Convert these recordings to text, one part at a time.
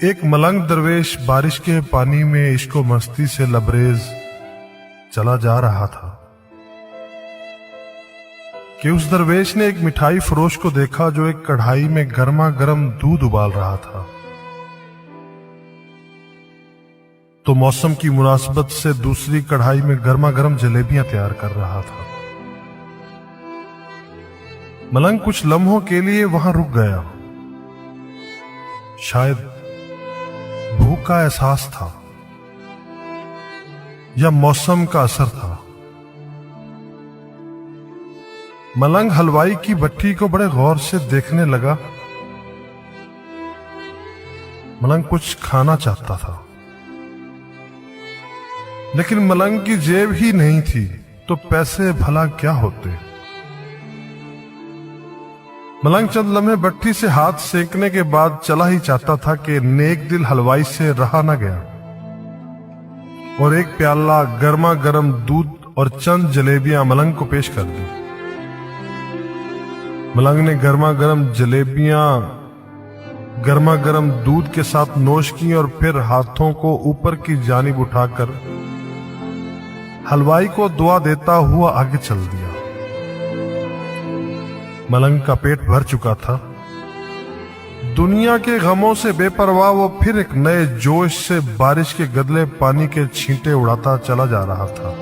ایک ملنگ درویش بارش کے پانی میں عشق و مستی سے لبریز چلا جا رہا تھا کہ اس درویش نے ایک مٹھائی فروش کو دیکھا جو ایک کڑھائی میں گرما گرم دودھ ابال رہا تھا۔ تو موسم کی مناسبت سے دوسری کڑھائی میں گرما گرم جلیبیاں تیار کر رہا تھا۔ ملنگ کچھ لمحوں کے لیے وہاں رک گیا، شاید بھوک کا احساس تھا یا موسم کا اثر تھا۔ ملنگ حلوائی کی بھٹی کو بڑے غور سے دیکھنے لگا۔ ملنگ کچھ کھانا چاہتا تھا، لیکن ملنگ کی جیب ہی نہیں تھی تو پیسے بھلا کیا ہوتے۔ ملنگ چند لمحے بھٹی سے ہاتھ سینکنے کے بعد چلا ہی چاہتا تھا کہ نیک دل حلوائی سے رہا نہ گیا اور ایک پیالہ گرما گرم دودھ اور چند جلیبیاں ملنگ کو پیش کر دی۔ ملنگ نے گرما گرم جلیبیاں گرما گرم دودھ کے ساتھ نوش کی اور پھر ہاتھوں کو اوپر کی جانب اٹھا کر حلوائی کو دعا دیتا ہوا آگے چل دیا۔ ملنگ کا پیٹ بھر چکا تھا۔ دنیا کے غموں سے بے پرواہ وہ پھر ایک نئے جوش سے بارش کے گدلے پانی کے چھینٹے اڑاتا چلا جا رہا تھا۔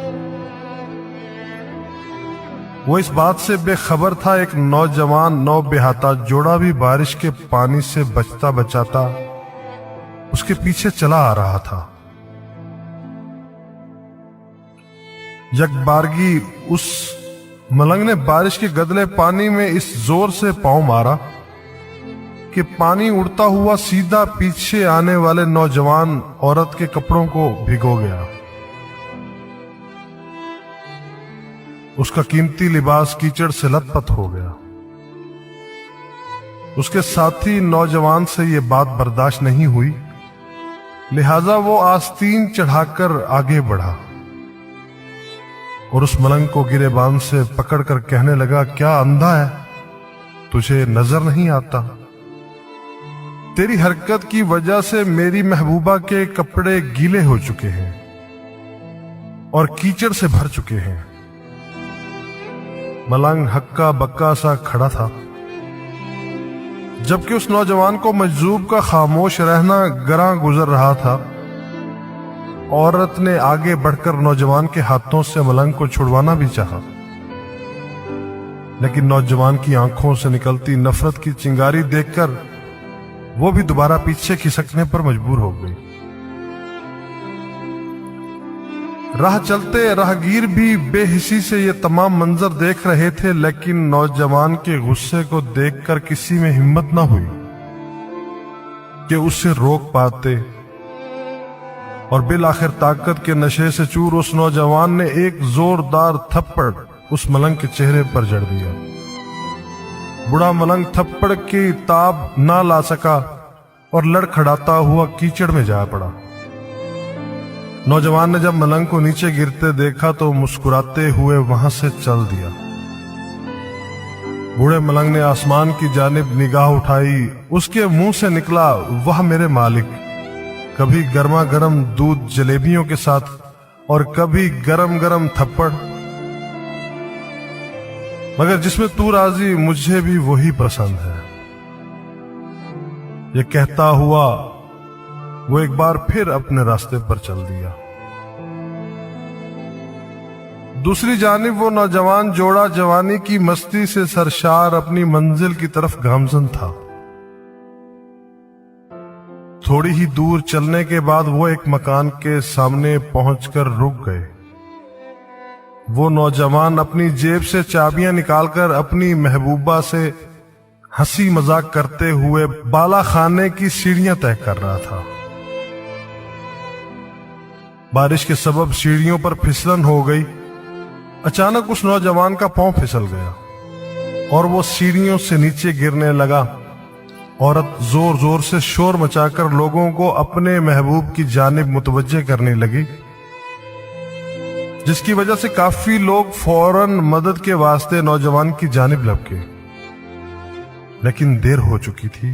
وہ اس بات سے بے خبر تھا ایک نوجوان نو بہاتا جوڑا بھی بارش کے پانی سے بچتا بچاتا اس کے پیچھے چلا آ رہا تھا۔ یک بارگی اس ملنگ نے بارش کے گدلے پانی میں اس زور سے پاؤں مارا کہ پانی اڑتا ہوا سیدھا پیچھے آنے والے نوجوان عورت کے کپڑوں کو بھگو گیا۔ اس کا قیمتی لباس کیچڑ سے لت پت ہو گیا۔ اس کے ساتھی نوجوان سے یہ بات برداشت نہیں ہوئی، لہذا وہ آستین چڑھا کر آگے بڑھا اور اس ملنگ کو گریبان سے پکڑ کر کہنے لگا، کیا اندھا ہے؟ تجھے نظر نہیں آتا؟ تیری حرکت کی وجہ سے میری محبوبہ کے کپڑے گیلے ہو چکے ہیں اور کیچڑ سے بھر چکے ہیں۔ ملنگ ہکا بکا سا کھڑا تھا، جبکہ اس نوجوان کو مجذوب کا خاموش رہنا گراں گزر رہا تھا۔ عورت نے آگے بڑھ کر نوجوان کے ہاتھوں سے ملنگ کو چھڑوانا بھی چاہا، لیکن نوجوان کی آنکھوں سے نکلتی نفرت کی چنگاری دیکھ کر وہ بھی دوبارہ پیچھے کھسکنے پر مجبور ہو گئی۔ راہ چلتے راہگیر بھی بے حسی سے یہ تمام منظر دیکھ رہے تھے، لیکن نوجوان کے غصے کو دیکھ کر کسی میں ہمت نہ ہوئی کہ اسے روک پاتے، اور بالآخر طاقت کے نشے سے چور اس نوجوان نے ایک زوردار تھپڑ اس ملنگ کے چہرے پر جڑ دیا۔ بڑا ملنگ تھپڑ کی تاب نہ لا سکا اور لڑکھڑاتا ہوا کیچڑ میں جا پڑا۔ نوجوان نے جب ملنگ کو نیچے گرتے دیکھا تو مسکراتے ہوئے وہاں سے چل دیا۔ بوڑھے ملنگ نے آسمان کی جانب نگاہ اٹھائی، اس کے منہ سے نکلا، واہ میرے مالک، کبھی گرما گرم دودھ جلیبیوں کے ساتھ اور کبھی گرم گرم تھپڑ، مگر جس میں تو راضی مجھے بھی وہی پسند ہے۔ یہ کہتا ہوا وہ ایک بار پھر اپنے راستے پر چل دیا۔ دوسری جانب وہ نوجوان جوڑا جوانی کی مستی سے سرشار اپنی منزل کی طرف گامزن تھا۔ تھوڑی ہی دور چلنے کے بعد وہ ایک مکان کے سامنے پہنچ کر رک گئے۔ وہ نوجوان اپنی جیب سے چابیاں نکال کر اپنی محبوبہ سے ہنسی مذاق کرتے ہوئے بالا خانے کی سیڑھیاں طے کر رہا تھا۔ بارش کے سبب سیڑھیوں پر پھسلن ہو گئی۔ اچانک اس نوجوان کا پاؤں پھسل گیا اور وہ سیڑھیوں سے نیچے گرنے لگا۔ عورت زور زور سے شور مچا کر لوگوں کو اپنے محبوب کی جانب متوجہ کرنے لگی، جس کی وجہ سے کافی لوگ فوراً مدد کے واسطے نوجوان کی جانب لپکے، لیکن دیر ہو چکی تھی۔